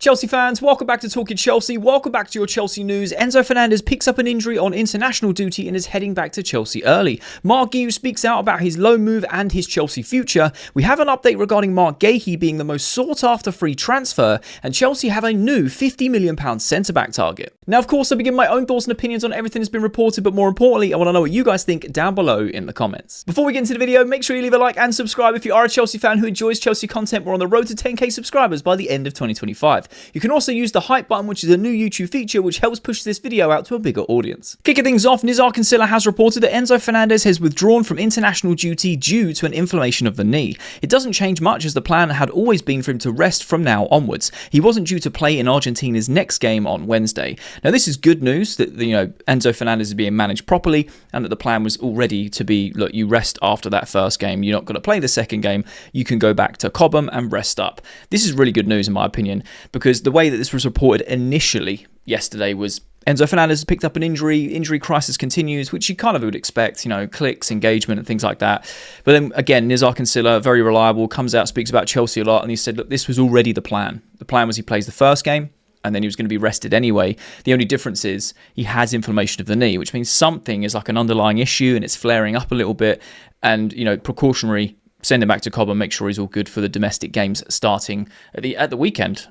Chelsea fans, welcome back to Talking Chelsea. Welcome back to your Chelsea news. Enzo Fernandez picks up an injury on international duty and is heading back to Chelsea early. Marc Guiu speaks out about his loan move and his Chelsea future. We have an update regarding Marc Guehi being the most sought-after free transfer, and Chelsea have a new £50 million centre-back target. Now, of course, I begin my own thoughts and opinions on everything that's been reported, but more importantly, I want to know what you guys think down below in the comments. Before we get into the video, make sure you leave a like and subscribe if you are a Chelsea fan who enjoys Chelsea content. We're on the road to 10k subscribers by the end of 2025. You can also use the hype button, which is a new YouTube feature which helps push this video out to a bigger audience. Kicking things off, Castello has reported that Enzo Fernandez has withdrawn from international duty due to an inflammation of the knee. It doesn't change much as the plan had always been for him to rest from now onwards. He wasn't due to play in Argentina's next game on Wednesday. Now this is good news that Enzo Fernandez is being managed properly and that the plan was already to be, look, you rest after that first game. You're not going to play the second game. You can go back to Cobham and rest up. This is really good news in my opinion, because the way that this was reported initially yesterday was Enzo Fernandez has picked up an injury crisis continues, which you kind of would expect, clicks, engagement and things like that. But then again, Castello, very reliable, comes out, speaks about Chelsea a lot, and he said, look, this was already the plan. The plan was he plays the first game, and then he was going to be rested anyway. The only difference is he has inflammation of the knee, which means something is like an underlying issue and it's flaring up a little bit, and, precautionary, send him back to Cobham, make sure he's all good for the domestic games starting at the weekend,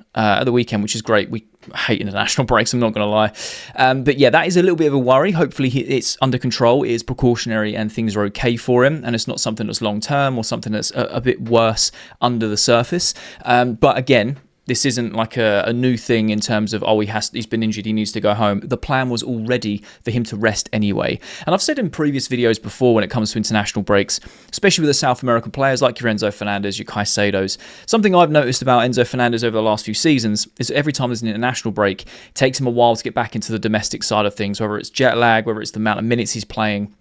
which is great. We hate international breaks, I'm not going to lie. But yeah, that is a little bit of a worry. Hopefully it's under control, it is precautionary and things are okay for him. And it's not something that's long term or something that's a bit worse under the surface. But again, this isn't like a new thing in terms of, he's been injured, he needs to go home. The plan was already for him to rest anyway. And I've said in previous videos before when it comes to international breaks, especially with the South American players like your Enzo Fernandez, your Castellos, something I've noticed about Enzo Fernandez over the last few seasons is that every time there's an international break, it takes him a while to get back into the domestic side of things, whether it's jet lag, whether it's the amount of minutes he's playing,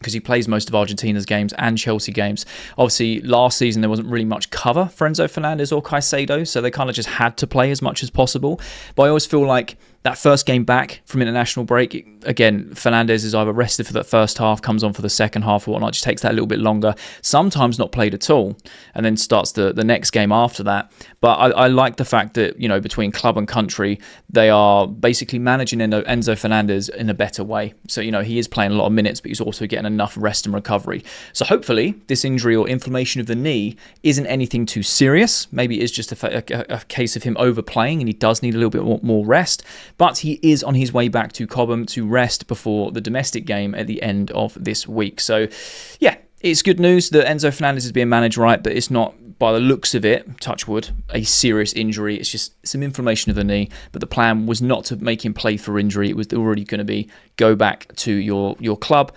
because he plays most of Argentina's games and Chelsea games. Obviously, last season there wasn't really much cover for Enzo Fernandez or Castello, so they kind of just had to play as much as possible. But I always feel like that first game back from international break, again, Fernandez is either rested for that first half, comes on for the second half or whatnot, just takes that a little bit longer, sometimes not played at all, and then starts the next game after that. But I like the fact that, between club and country, they are basically managing Enzo Fernandez in a better way. So, he is playing a lot of minutes, but he's also getting enough rest and recovery. So hopefully this injury or inflammation of the knee isn't anything too serious. Maybe it is just a case of him overplaying and he does need a little bit more rest. But he is on his way back to Cobham to rest before the domestic game at the end of this week. So, yeah, it's good news that Enzo Fernandez is being managed right, but it's not, by the looks of it, touch wood, a serious injury. It's just some inflammation of the knee. But the plan was not to make him play for injury. It was already going to be go back to your club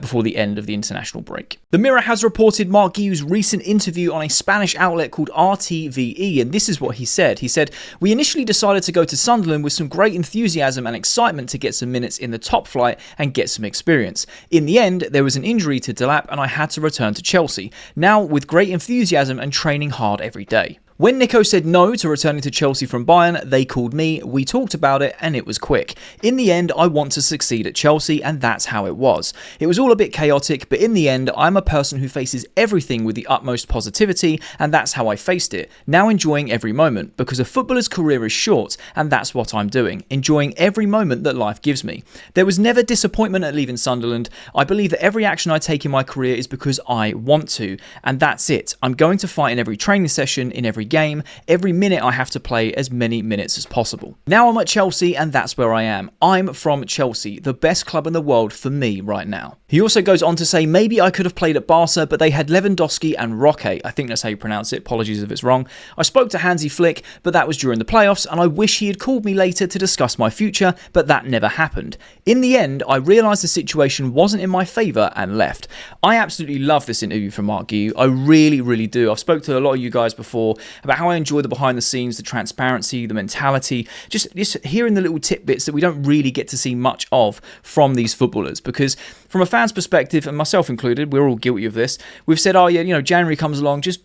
before the end of the international break. The Mirror has reported Marc Guiu's recent interview on a Spanish outlet called RTVE, and this is what he said. He said, "We initially decided to go to Sunderland with some great enthusiasm and excitement to get some minutes in the top flight and get some experience. In the end, there was an injury to Delap and I had to return to Chelsea, now with great enthusiasm and training hard every day. When Nico said no to returning to Chelsea from Bayern, they called me, we talked about it, and it was quick. In the end, I want to succeed at Chelsea, and that's how it was. It was all a bit chaotic, but in the end, I'm a person who faces everything with the utmost positivity, and that's how I faced it. Now enjoying every moment, because a footballer's career is short, and that's what I'm doing, enjoying every moment that life gives me. There was never disappointment at leaving Sunderland. I believe that every action I take in my career is because I want to, and that's it. I'm going to fight in every training session, in every game, every minute I have to play as many minutes as possible. Now I'm at Chelsea and that's where I am. I'm from Chelsea, the best club in the world for me right now." He also goes on to say, "Maybe I could have played at Barca, but they had Lewandowski and Roque." I think that's how you pronounce it. Apologies if it's wrong. "I spoke to Hansi Flick, but that was during the playoffs, and I wish he had called me later to discuss my future, but that never happened. In the end, I realised the situation wasn't in my favour and left." I absolutely love this interview from Marc Guiu. I really, really do. I've spoke to a lot of you guys before about how I enjoy the behind the scenes, the transparency, the mentality, just hearing the little tidbits that we don't really get to see much of from these footballers. Because from a fan's perspective, and myself included, we're all guilty of this. We've said, oh yeah, January comes along, just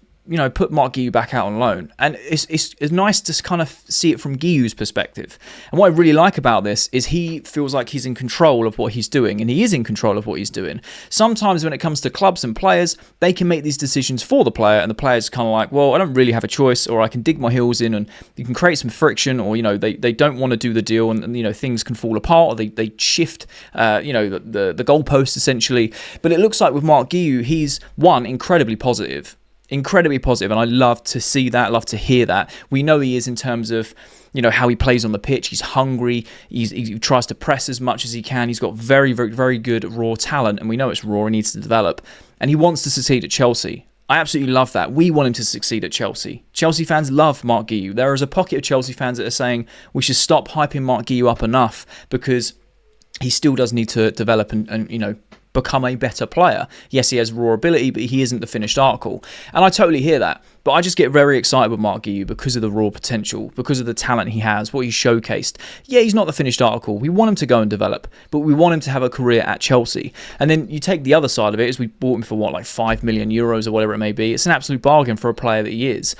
put Marc Guiu back out on loan. And it's nice to kind of see it from Guiu's perspective. And what I really like about this is he feels like he's in control of what he's doing, and he is in control of what he's doing. Sometimes when it comes to clubs and players, they can make these decisions for the player, and the player's kind of like, well, I don't really have a choice, or I can dig my heels in, and you can create some friction, or, they don't want to do the deal, and things can fall apart, or they shift, the goalpost essentially. But it looks like with Marc Guiu, he's incredibly positive, and I love to see that, love to hear that. We know he is in terms of how he plays on the pitch. He's hungry. He tries to press as much as he can. He's got very, very, very good raw talent, and we know it's raw and needs to develop. And he wants to succeed at Chelsea. I absolutely love that. We want him to succeed at Chelsea. Chelsea fans love Marc Guiu. There is a pocket of Chelsea fans that are saying we should stop hyping Marc Guiu up enough because he still does need to develop and become a better player. Yes, he has raw ability, but he isn't the finished article. And I totally hear that. But I just get very excited with Marc Guiu because of the raw potential, because of the talent he has, what he's showcased. Yeah, he's not the finished article. We want him to go and develop, but we want him to have a career at Chelsea. And then you take the other side of it, is we bought him for €5 million or whatever it may be. It's an absolute bargain for a player that he is.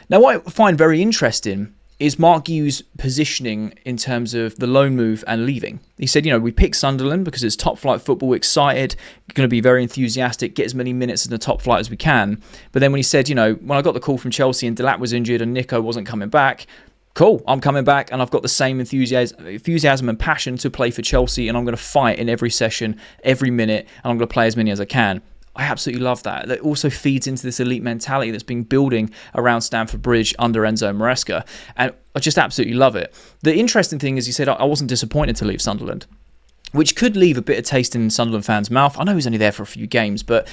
Now, what I find very interesting is Marc Guiu's positioning in terms of the loan move and leaving. He said, we picked Sunderland because it's top flight football, excited, going to be very enthusiastic, get as many minutes in the top flight as we can. But then when he said, when I got the call from Chelsea and Delap was injured and Nico wasn't coming back, cool, I'm coming back and I've got the same enthusiasm and passion to play for Chelsea, and I'm going to fight in every session, every minute, and I'm going to play as many as I can. I absolutely love that. That also feeds into this elite mentality that's been building around Stamford Bridge under Enzo Maresca. And I just absolutely love it. The interesting thing is he said, I wasn't disappointed to leave Sunderland, which could leave a bit of taste in Sunderland fans' mouth. I know he's only there for a few games, but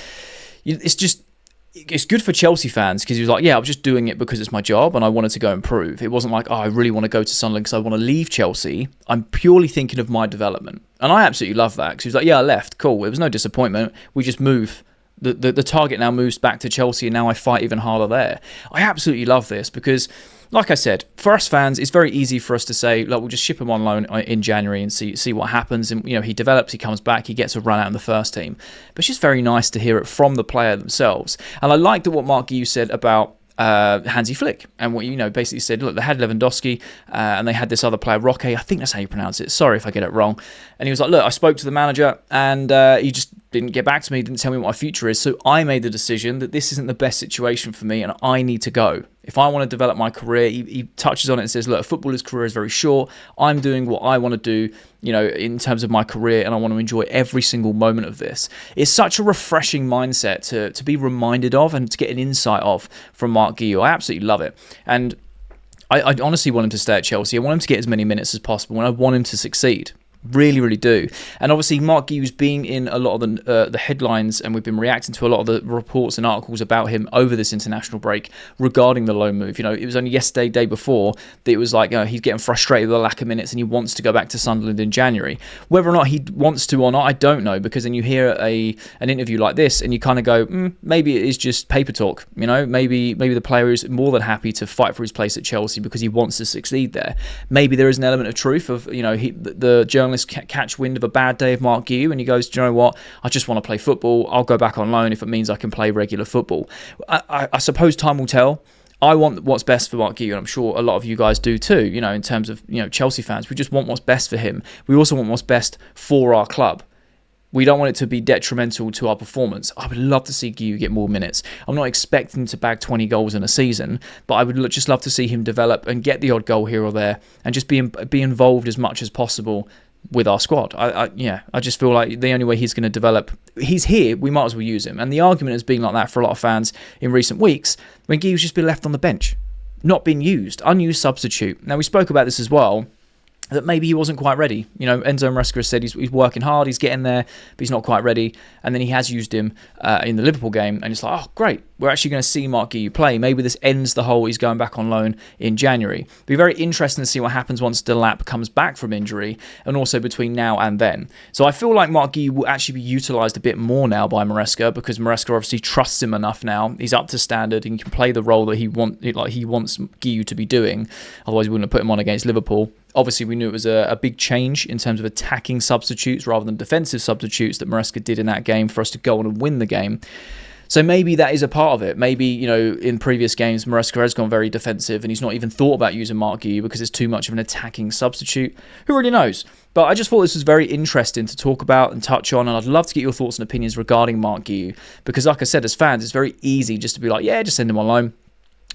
it's good for Chelsea fans because he was like, yeah, I was just doing it because it's my job and I wanted to go improve. It wasn't like, I really want to go to Sunderland because I want to leave Chelsea. I'm purely thinking of my development. And I absolutely love that because he was like, yeah, I left. Cool. It was no disappointment. We just move. The target now moves back to Chelsea, and now I fight even harder there. I absolutely love this because, like I said, for us fans, it's very easy for us to say, look, we'll just ship him on loan in January and see what happens. And he develops, he comes back, he gets a run out in the first team. But it's just very nice to hear it from the player themselves. And I liked what Marc Guiu said about Hansi Flick, and what basically said, look, they had Lewandowski and they had this other player, Roque, I think that's how you pronounce it, sorry if I get it wrong, and he was like, look, I spoke to the manager and he just didn't get back to me, didn't tell me what my future is, so I made the decision that this isn't the best situation for me and I need to go. If I want to develop my career, he touches on it and says, look, a footballer's career is very short. I'm doing what I want to do, in terms of my career, and I want to enjoy every single moment of this. It's such a refreshing mindset to be reminded of and to get an insight of from Marc Guiu. I absolutely love it. And I honestly want him to stay at Chelsea. I want him to get as many minutes as possible, and I want him to succeed. Really, really do. And obviously Marc Guiu's being in a lot of the headlines, and we've been reacting to a lot of the reports and articles about him over this international break regarding the loan move. It was only yesterday, day before, that it was like he's getting frustrated with the lack of minutes and he wants to go back to Sunderland in January. Whether or not he wants to or not, I don't know, because then you hear an interview like this and you kind of go, maybe it is just paper talk. Maybe the player is more than happy to fight for his place at Chelsea because he wants to succeed there. Maybe there is an element of truth of the journalist catch wind of a bad day of Marc Guiu and he goes, do you know what, I just want to play football, I'll go back on loan if it means I can play regular football. I suppose time will tell. I want what's best for Marc Guiu, and I'm sure a lot of you guys do too, in terms of Chelsea fans. We just want what's best for him. We also want what's best for our club. We don't want it to be detrimental to our performance. I would love to see Guiu get more minutes. I'm not expecting him to bag 20 goals in a season, but I would just love to see him develop and get the odd goal here or there and just be involved as much as possible with our squad. I just feel like the only way he's going to develop, he's here, we might as well use him. And the argument has been like that for a lot of fans in recent weeks when Guiu's just been left on the bench, not been used, unused substitute. Now, we spoke about this as well, that maybe he wasn't quite ready. Enzo Maresca said he's working hard, he's getting there, but he's not quite ready. And then he has used him in the Liverpool game, and it's like, oh, great, we're actually going to see Marc Guiu play. Maybe this ends the whole he's going back on loan in January. It'll be very interesting to see what happens once Delap comes back from injury, and also between now and then. So I feel like Marc Guiu will actually be utilised a bit more now by Maresca, because Maresca obviously trusts him enough now. He's up to standard and can play the role that he wants Guiu to be doing. Otherwise, he wouldn't have put him on against Liverpool. Obviously, we knew it was a big change in terms of attacking substitutes rather than defensive substitutes that Maresca did in that game for us to go on and win the game. So maybe that is a part of it. Maybe, in previous games, Maresca has gone very defensive and he's not even thought about using Marc Guiu because it's too much of an attacking substitute. Who really knows? But I just thought this was very interesting to talk about and touch on, and I'd love to get your thoughts and opinions regarding Marc Guiu, because like I said, as fans, it's very easy just to be like, yeah, just send him on loan.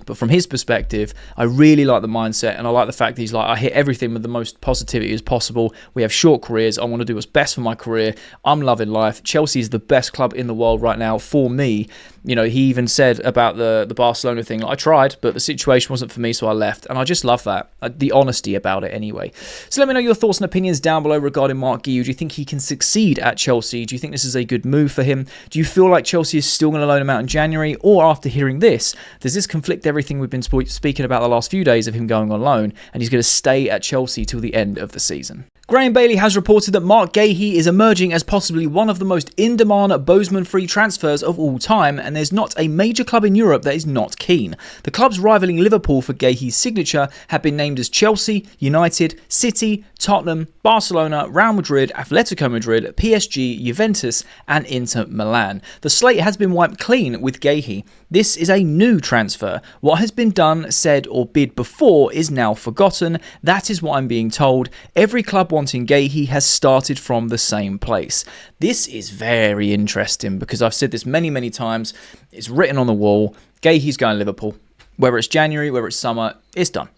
But from his perspective, I really like the mindset, and I like the fact that he's like, I hit everything with the most positivity as possible. We have short careers. I want to do what's best for my career. I'm loving life. Chelsea is the best club in the world right now for me. He even said about the Barcelona thing, I tried, but the situation wasn't for me, so I left. And I just love that. The honesty about it anyway. So let me know your thoughts and opinions down below regarding Marc Guiu. Do you think he can succeed at Chelsea? Do you think this is a good move for him? Do you feel like Chelsea is still going to loan him out in January? Or after hearing this, does this conflict everything we've been speaking about the last few days of him going on loan, and he's going to stay at Chelsea till the end of the season? Graham Bailey has reported that Marc Guehi is emerging as possibly one of the most in-demand Bozeman-free transfers of all time, and there's not a major club in Europe that is not keen. The clubs rivaling Liverpool for Guehi's signature have been named as Chelsea, United, City, Tottenham, Barcelona, Real Madrid, Atletico Madrid, PSG, Juventus, and Inter Milan. The slate has been wiped clean with Guehi. This is a new transfer. What has been done, said, or bid before is now forgotten. That is what I'm being told. Every club wanting Guehi has started from the same place. This is very interesting because I've said this many, many times. It's written on the wall. Guehi's going to Liverpool. Whether it's January, whether it's summer, it's done.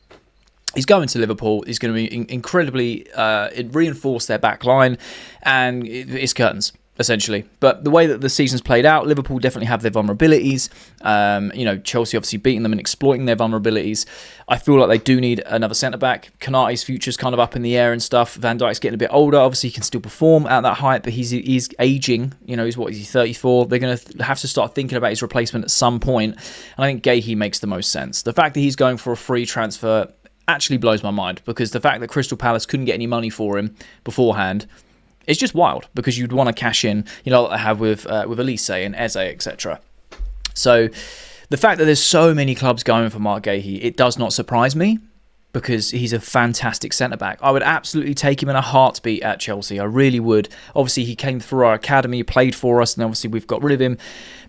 He's going to Liverpool. He's going to be incredibly reinforce their back line, and it's curtains, essentially. But the way that the season's played out, Liverpool definitely have their vulnerabilities. Chelsea obviously beating them and exploiting their vulnerabilities. I feel like they do need another centre-back. Konate's future's kind of up in the air and stuff. Van Dijk's getting a bit older. Obviously, he can still perform at that height, but he's aging. He's 34. They're going to have to start thinking about his replacement at some point. And I think Guehi makes the most sense. The fact that he's going for a free transfer actually blows my mind, because the fact that Crystal Palace couldn't get any money for him beforehand, it's just wild, because you'd want to cash in, like I have with Elise and Eze, etc. So the fact that there's so many clubs going for Marc Guehi, it does not surprise me, because he's a fantastic centre-back. I would absolutely take him in a heartbeat at Chelsea. I really would. Obviously, he came through our academy, played for us, and obviously we've got rid of him.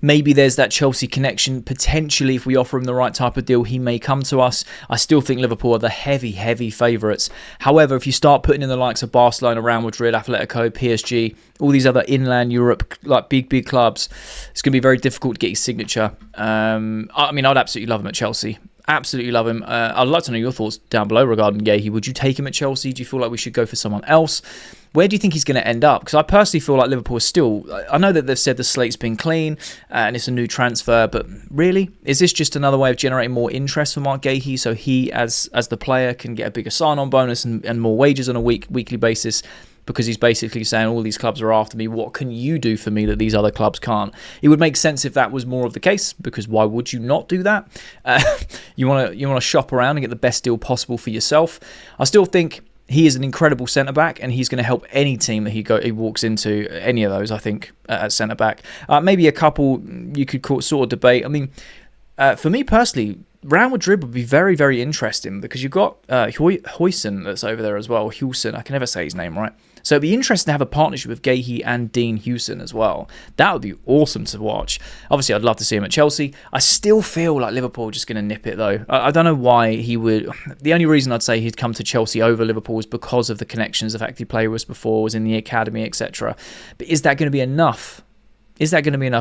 Maybe there's that Chelsea connection. Potentially, if we offer him the right type of deal, he may come to us. I still think Liverpool are the heavy, heavy favourites. However, if you start putting in the likes of Barcelona, Real Madrid, Atletico, PSG, all these other inland Europe, like big clubs, it's going to be very difficult to get his signature. I'd absolutely love him at Chelsea. Absolutely love him. I'd like to know your thoughts down below regarding Guehi. Would you take him at Chelsea? Do you feel like we should go for someone else? Where do you think he's going to end up? Because I personally feel like Liverpool is still... I know that they've said the slate's been clean and it's a new transfer, but really? Is this just another way of generating more interest for Marc Guehi, so he, as the player, can get a bigger sign-on bonus and more wages on a weekly basis? Because he's basically saying, all these clubs are after me. What can you do for me that these other clubs can't? It would make sense if that was more of the case, because why would you not do that? You want to shop around and get the best deal possible for yourself. I still think he is an incredible centre-back, and he's going to help any team that he walks into, any of those, I think, at centre-back. Maybe a couple you could sort of debate. I mean, for me personally, Real Madrid would be very, very interesting, because you've got Huijsen that's over there as well. Huijsen, I can never say his name right. So it'd be interesting to have a partnership with Guehi and Dean Huijsen as well. That would be awesome to watch. Obviously, I'd love to see him at Chelsea. I still feel like Liverpool are just going to nip it, though. I don't know why he would... The only reason I'd say he'd come to Chelsea over Liverpool is because of the connections, the fact he played with us before, was in the academy, etc. But is that going to be enough?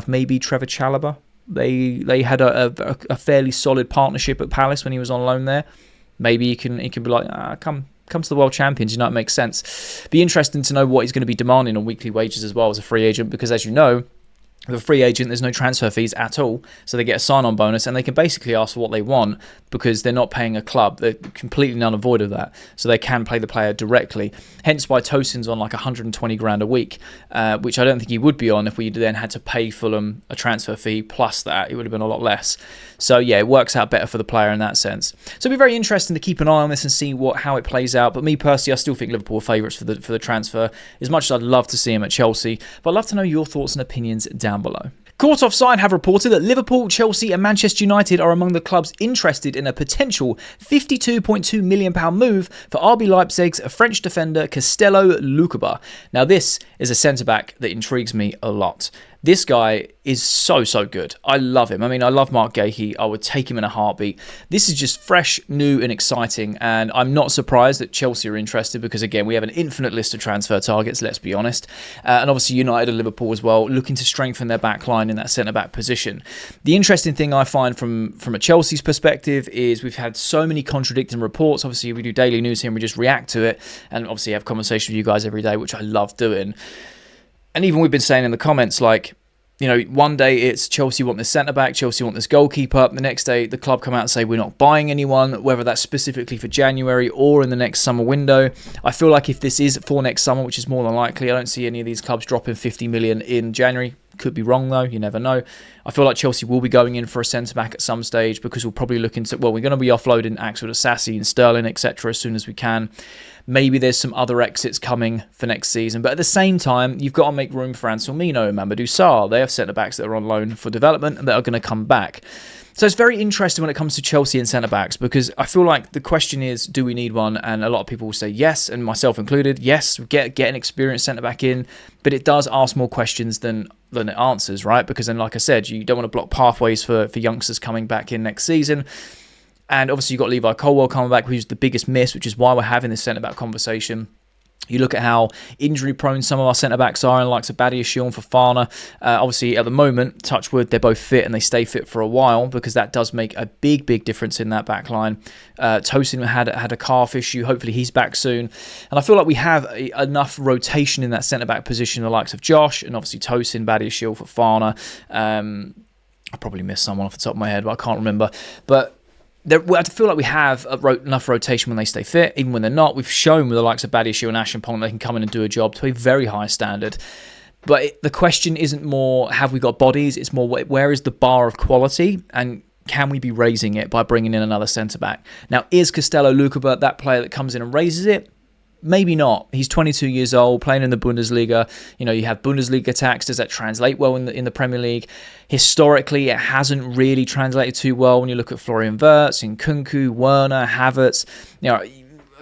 Maybe Trevor Chalobah? They had a fairly solid partnership at Palace when he was on loan there. Maybe he can be like, come to the World Champions. It makes sense. Be interesting to know what he's going to be demanding on weekly wages as well as a free agent, because as you know, with a free agent, there's no transfer fees at all, so they get a sign-on bonus, and they can basically ask for what they want because they're not paying a club. They're completely null and void of that, so they can pay the player directly. Hence why Tosin's on like 120 grand a week, which I don't think he would be on if we then had to pay Fulham a transfer fee plus that. It would have been a lot less. So yeah, it works out better for the player in that sense. So it'll be very interesting to keep an eye on this and see how it plays out. But me personally, I still think Liverpool are favourites for the transfer, as much as I'd love to see him at Chelsea. But I'd love to know your thoughts and opinions down below. Court Offside have reported that Liverpool, Chelsea and Manchester United are among the clubs interested in a potential £52.2 million move for RB Leipzig's French defender Castello Lukeba. Now this is a centre-back that intrigues me a lot. This guy is so good. I love him. I mean, I love Marc Guehi. I would take him in a heartbeat. This is just fresh, new, and exciting. And I'm not surprised that Chelsea are interested because, again, we have an infinite list of transfer targets, let's be honest. And obviously United and Liverpool as well, looking to strengthen their back line in that centre-back position. The interesting thing I find from a Chelsea's perspective is we've had so many contradicting reports. Obviously, we do daily news here and we just react to it. And obviously have conversations with you guys every day, which I love doing. And even we've been saying in the comments, like, you know, one day it's Chelsea want this centre-back, Chelsea want this goalkeeper. The next day, the club come out and say we're not buying anyone, whether that's specifically for January or in the next summer window. I feel like if this is for next summer, which is more than likely, I don't see any of these clubs dropping 50 million in January. Could be wrong, though. You never know. I feel like Chelsea will be going in for a centre-back at some stage because we'll probably look into, well, we're going to be offloading Axel Disasi and Sterling, etc. as soon as we can. Maybe there's some other exits coming for next season. But at the same time, you've got to make room for Anselmino and Mamadou Sarr. They have centre-backs that are on loan for development and that are going to come back. So it's very interesting when it comes to Chelsea and centre-backs because I feel like the question is, do we need one? And a lot of people will say yes, and myself included. Yes, get an experienced centre-back in. But it does ask more questions than it answers, right? Because then, like I said, you don't want to block pathways for youngsters coming back in next season. And obviously you've got Levi Colwill coming back, who's the biggest miss, which is why we're having this centre-back conversation. You look at how injury-prone some of our centre-backs are, and likes of Badiashile and Fofana. Obviously, at the moment, touch wood, they're both fit and they stay fit for a while because that does make a big difference in that back line. Tosin had a calf issue. Hopefully, he's back soon. And I feel like we have enough rotation in that centre-back position, the likes of Josh and obviously Tosin, Badiashile, Fofana. I probably missed someone off the top of my head, but I can't remember. But I feel like we have enough rotation when they stay fit, even when they're not. We've shown with the likes of Badiashile and Ashampong they can come in and do a job to a very high standard. But the question isn't more, have we got bodies? It's more, where is the bar of quality? And can we be raising it by bringing in another centre-back? Now, is Castello Lukeba that player that comes in and raises it? Maybe not. He's 22 years old, playing in the Bundesliga. You know, you have Bundesliga tax. Does that translate well in the Premier League? Historically, it hasn't really translated too well when you look at Florian Wirtz, Nkunku, Werner, Havertz. You know,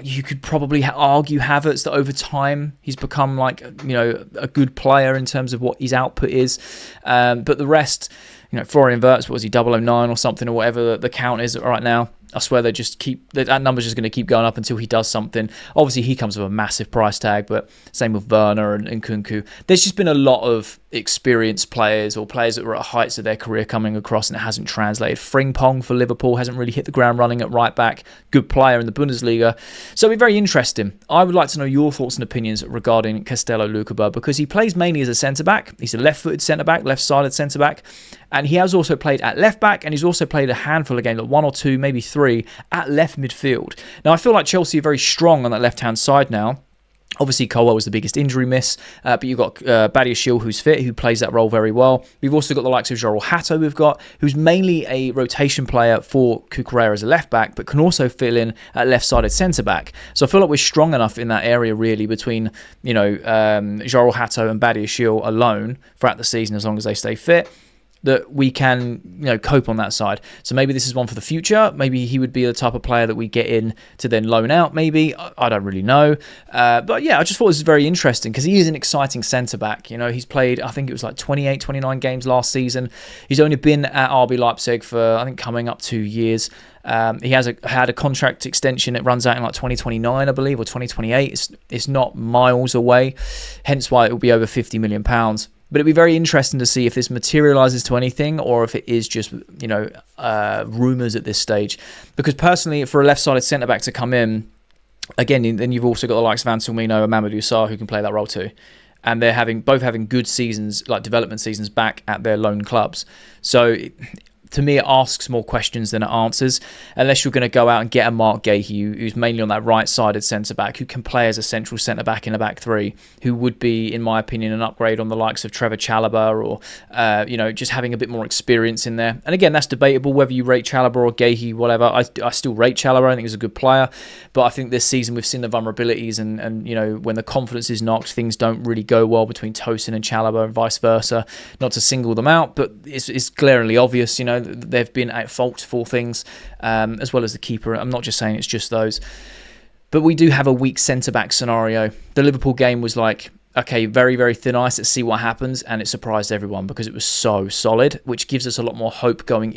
you could probably argue Havertz that over time he's become like, you know, a good player in terms of what his output is. But the rest, you know, Florian Wirtz, what was he, 009 or something or whatever the count is right now. I swear they just that number's just going to keep going up until he does something. Obviously, he comes with a massive price tag, but same with Werner and Nkunku. There's just been a lot of experienced players or players that were at heights of their career coming across and it hasn't translated. Frimpong for Liverpool hasn't really hit the ground running at right back. Good player in the Bundesliga. So it'll be very interesting. I would like to know your thoughts and opinions regarding Castello Lukeba because he plays mainly as a centre-back. He's a left-footed centre-back, left-sided centre-back. And he has also played at left-back and he's also played a handful of games, like 1 or 2, maybe 3, at left midfield. Now, I feel like Chelsea are very strong on that left-hand side now. Obviously, Colwill was the biggest injury miss, but you've got Badiashile, who's fit, who plays that role very well. We've also got the likes of Joel Hatto who's mainly a rotation player for Cucurella as a left-back, but can also fill in at left-sided centre-back. So I feel like we're strong enough in that area, really, between, you know, Joel Hatto and Badiashile alone throughout the season, as long as they stay fit, that we can, you know, cope on that side. So maybe this is one for the future. Maybe he would be the type of player that we get in to then loan out, maybe. I don't really know. But yeah, I just thought this was very interesting because he is an exciting centre-back. You know, he's played, I think it was like 28, 29 games last season. He's only been at RB Leipzig for, I think, coming up 2 years. He had a contract extension that runs out in like 2029, I believe, or 2028. It's not miles away, hence why it will be over £50 million. But it'd be very interesting to see if this materialises to anything or if it is just, you know, rumours at this stage. Because personally, for a left-sided centre-back to come in, again, then you've also got the likes of Anselmino and Mamadou Sarr who can play that role too. And they're both having good seasons, like development seasons back at their loan clubs. So to me, it asks more questions than it answers, unless you're going to go out and get a Marc Guehi, who's mainly on that right-sided centre-back, who can play as a central centre-back in a back three, who would be, in my opinion, an upgrade on the likes of Trevor Chalobah or, you know, just having a bit more experience in there. And again, that's debatable whether you rate Chalobah or Guehi, whatever. I still rate Chalobah. I think he's a good player. But I think this season we've seen the vulnerabilities and you know, when the confidence is knocked, things don't really go well between Tosin and Chalobah and vice versa. Not to single them out, but it's glaringly obvious, you know, they've been at fault for things, as well as the keeper. I'm not just saying it's just those. But we do have a weak centre-back scenario. The Liverpool game was like okay, very, very thin ice, let's see what happens, and it surprised everyone because it was so solid, which gives us a lot more hope going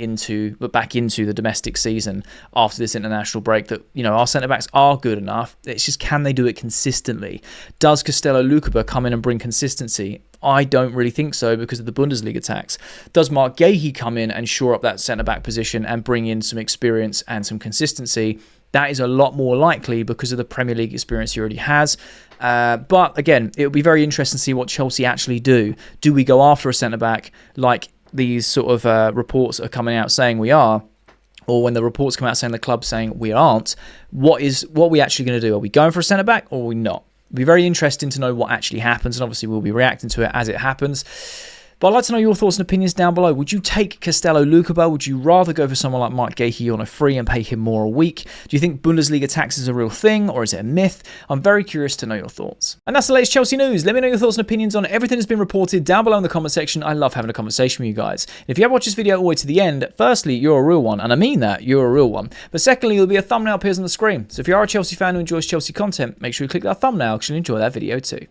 back into the domestic season after this international break that, our centre-backs are good enough. It's just, can they do it consistently? Does Castello Lukeba come in and bring consistency? I don't really think so because of the Bundesliga tax. Does Marc Guehi come in and shore up that centre-back position and bring in some experience and some consistency? That is a lot more likely because of the Premier League experience he already has. But again, it will be very interesting to see what Chelsea actually do. Do we go after a centre-back like these sort of reports are coming out saying we are? Or when the reports come out saying the club's saying we aren't, what are we actually going to do? Are we going for a centre-back or are we not? It'll be very interesting to know what actually happens, and obviously we'll be reacting to it as it happens. But I'd like to know your thoughts and opinions down below. Would you take Castello Lukeba? Would you rather go for someone like Marc Guehi on a free and pay him more a week? Do you think Bundesliga tax is a real thing, or is it a myth? I'm very curious to know your thoughts. And that's the latest Chelsea news. Let me know your thoughts and opinions on everything that's been reported down below in the comment section. I love having a conversation with you guys. If you have watched this video all the way to the end, firstly, you're a real one, and I mean that, you're a real one. But secondly, there'll be a thumbnail appears on the screen. So if you are a Chelsea fan who enjoys Chelsea content, make sure you click that thumbnail because you'll enjoy that video too.